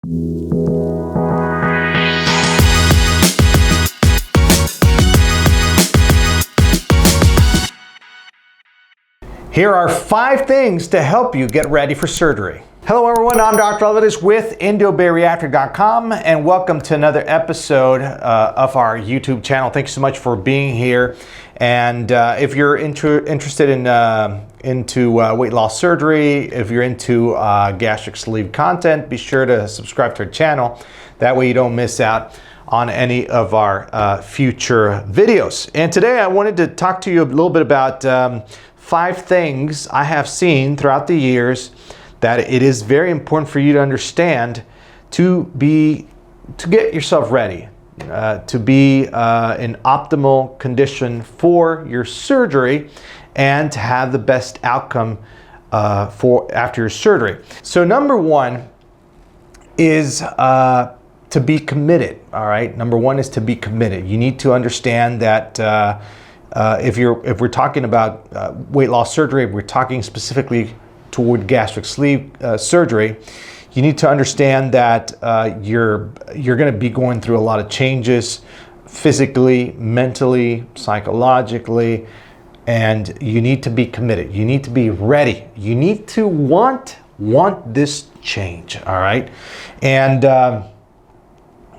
Here are 5 things to help you get ready for surgery. Hello everyone, I'm Dr. Alvarez with Endobariatric.com and welcome to another episode of our YouTube channel. Thanks so much for being here. And if you're interested in into weight loss surgery, if you're into gastric sleeve content, be sure to subscribe to our channel. That way you don't miss out on any of our future videos. And today I wanted to talk to you a little bit about 5 things I have seen throughout the years that it is very important for you to understand to get yourself ready, to be in optimal condition for your surgery and to have the best outcome after your surgery. So number 1 is to be committed. All right, number 1 is to be committed. You need to understand that if we're talking about weight loss surgery, if we're talking specifically toward gastric sleeve surgery, you need to understand that you're going to be going through a lot of changes physically, mentally, psychologically, and you need to be committed. You need to be ready. You need to want this change. All right, and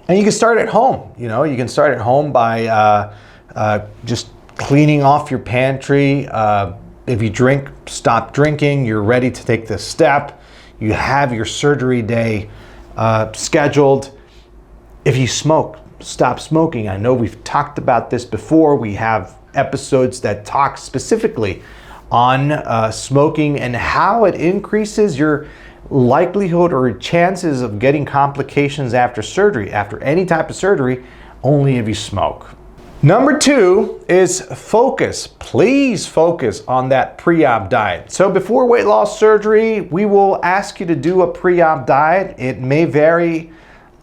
you can start at home. You know, you can start at home by just cleaning off your pantry. If you drink, stop drinking. You're ready to take this step. You have your surgery day scheduled. If you smoke, stop smoking. I know we've talked about this before. We have episodes that talk specifically on smoking and how it increases your likelihood or chances of getting complications after surgery, after any type of surgery, only if you smoke. Number 2 is focus. Please focus on that pre-op diet. So before weight loss surgery, we will ask you to do a pre-op diet. It may vary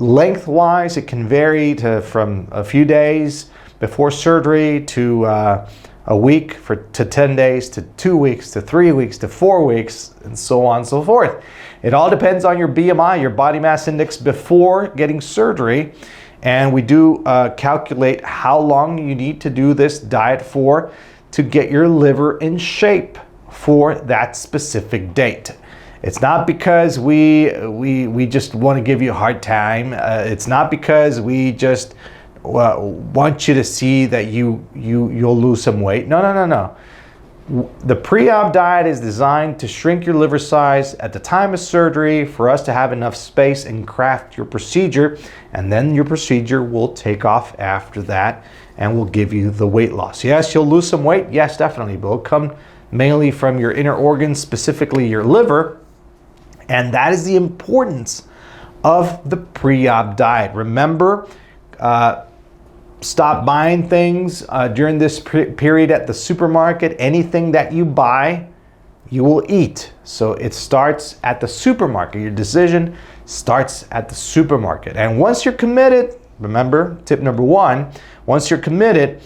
lengthwise. It can vary from a few days before surgery to a week to 10 days to 2 weeks to 3 weeks to 4 weeks and so on and so forth. It all depends on your BMI, your body mass index, before getting surgery. And we do calculate how long you need to do this diet for to get your liver in shape for that specific date. It's not because we just want to give you a hard time. It's not because we just want you to see that you'll lose some weight. No. The pre-op diet is designed to shrink your liver size at the time of surgery for us to have enough space and craft your procedure, and then your procedure will take off after that and will give you the weight loss. Yes, you'll lose some weight. Yes, definitely, but it'll come mainly from your inner organs, specifically your liver, and that is the importance of the pre-op diet. Remember, stop buying things during this period at the supermarket. Anything that you buy, you will eat. So it starts at the supermarket. Your decision starts at the supermarket. And once you're committed, remember, tip number 1, once you're committed,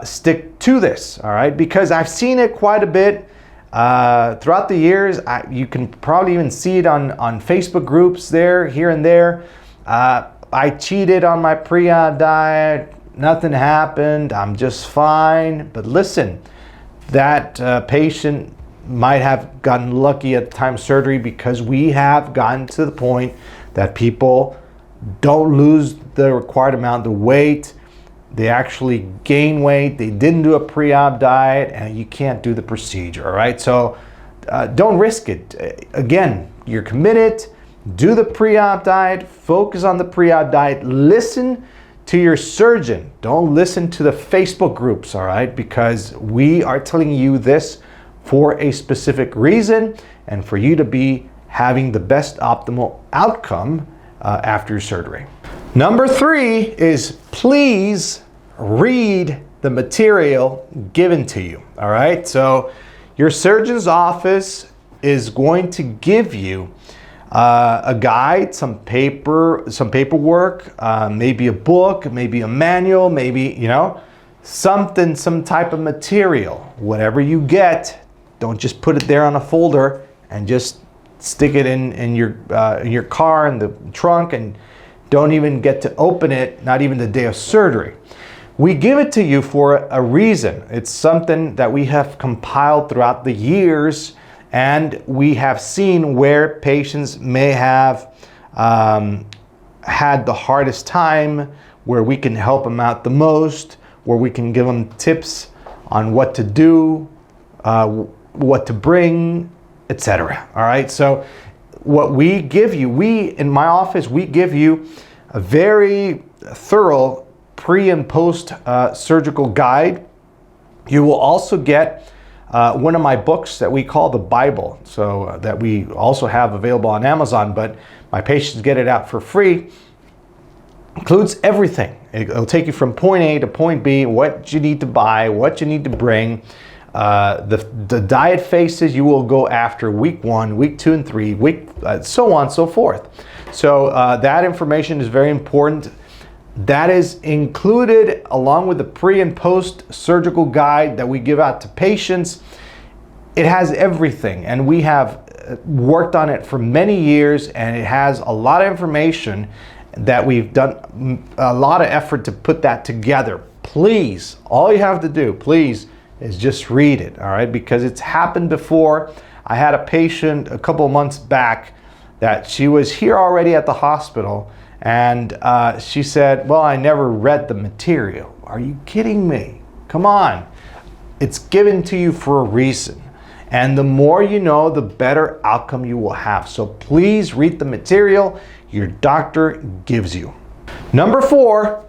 stick to this, all right? Because I've seen it quite a bit throughout the years. You can probably even see it on Facebook groups here and there. I cheated on my pre-op diet. Nothing happened. I'm just fine. But listen, that patient might have gotten lucky at the time of surgery, because we have gotten to the point that people don't lose the required amount of weight. They actually gain weight. They didn't do a pre-op diet, and you can't do the procedure. All right. So don't risk it. Again, you're committed. Do the pre-op diet. Focus on the pre-op diet. Listen to your surgeon. Don't listen to the Facebook groups, all right? Because we are telling you this for a specific reason and for you to be having the best optimal outcome after your surgery. Number 3 is please read the material given to you, all right? So your surgeon's office is going to give you a guide, some paperwork, maybe a book, maybe a manual, maybe, some type of material. Whatever you get, don't just put it there on a folder and just stick it in your car in the trunk and don't even get to open it, not even the day of surgery. We give it to you for a reason. It's something that we have compiled throughout the years, and we have seen where patients may have had the hardest time, where we can help them out the most, where we can give them tips on what to do, what to bring, etc. All right, so what we give you, in my office, we give you a very thorough pre and post surgical guide. You will also get one of my books that we call the Bible, so that we also have available on Amazon, but my patients get it out for free. Includes everything. It'll take you from point A to point B, what you need to buy, what you need to bring. The diet phases you will go after week 1, week 2 and 3, so on and so forth. So that information is very important. That is included along with the pre and post surgical guide that we give out to patients. It has everything, and we have worked on it for many years, and it has a lot of information that we've done a lot of effort to put that together. Please, all you have to do, please, is just read it, all right? Because it's happened before. I had a patient a couple of months back that she was here already at the hospital, and she said, well, I never read the material. Are you kidding me? Come on. It's given to you for a reason. And the more you know, the better outcome you will have. So please read the material your doctor gives you. Number 4,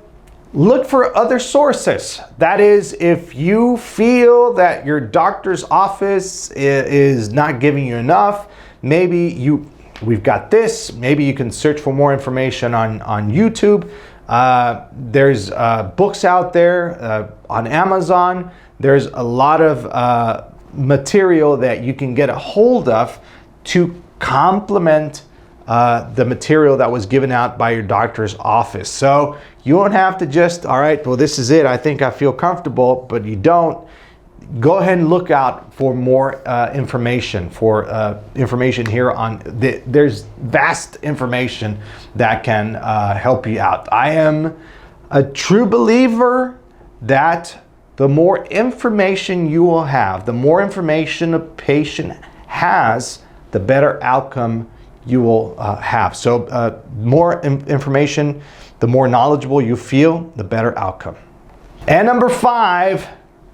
look for other sources. That is, if you feel that your doctor's office is not giving you enough, we've got this, maybe you can search for more information on YouTube. There's books out there on Amazon. There's a lot of material that you can get a hold of to complement the material that was given out by your doctor's office. So you don't have to just, all right, well, this is it. I think I feel comfortable, but you don't. Go ahead and look out for more information, information here on there's vast information that can help you out. I am a true believer that the more information you will have, the more information a patient has, the better outcome you will have. So more information, the more knowledgeable you feel, the better outcome. And number 5,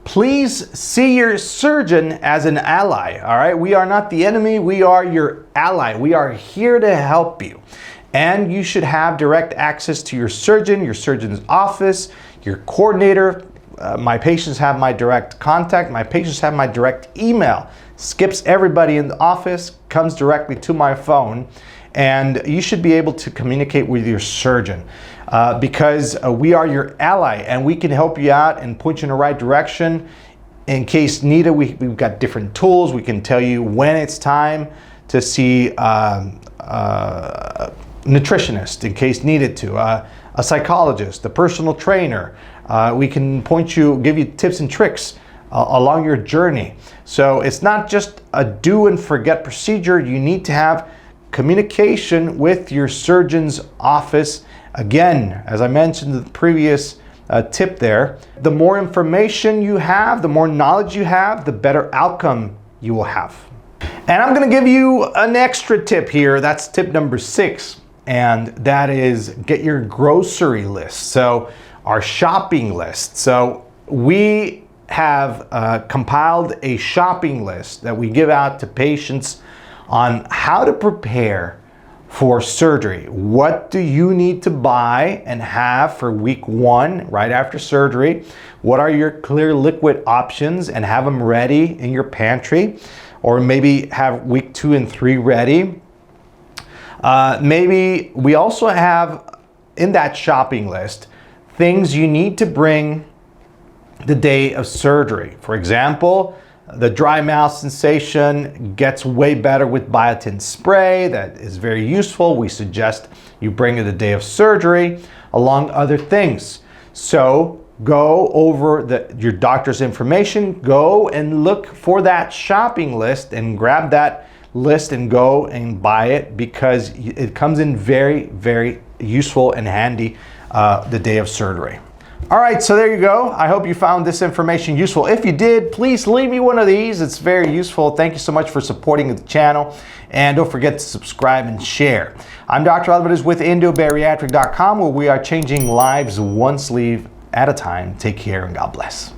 please see your surgeon as an ally. All right, we are not the enemy, we are your ally. We are here to help you. And you should have direct access to your surgeon's office, your coordinator. My patients have my direct contact. My patients have my direct email. Skips everybody in the office, comes directly to my phone, and you should be able to communicate with your surgeon because we are your ally, and we can help you out and point you in the right direction. In case needed, we've got different tools. We can tell you when it's time to see a nutritionist in case needed to, a psychologist, a personal trainer. We can give you tips and tricks along your journey. So it's not just a do and forget procedure. You need to have communication with your surgeon's office. Again, as I mentioned in the previous tip there, the more information you have, the more knowledge you have, the better outcome you will have. And I'm going to give you an extra tip here. That's tip number 6. And that is get your grocery list. So our shopping list. So we have compiled a shopping list that we give out to patients on how to prepare for surgery. What do you need to buy and have for week 1 right after surgery? What are your clear liquid options, and have them ready in your pantry, or maybe have week 2 and 3 ready. Maybe we also have in that shopping list things you need to bring the day of surgery. For example, the dry mouth sensation gets way better with biotin spray. That is very useful. We suggest you bring it the day of surgery, along other things. So go over your doctor's information, go and look for that shopping list and grab that list and go and buy it, because it comes in very, very useful and handy the day of surgery. All right, so there you go. I hope you found this information useful. If you did, please leave me one of these. It's very useful. Thank you so much for supporting the channel. And don't forget to subscribe and share. I'm Dr. Alvarez with Endobariatric.com, where we are changing lives one sleeve at a time. Take care and God bless.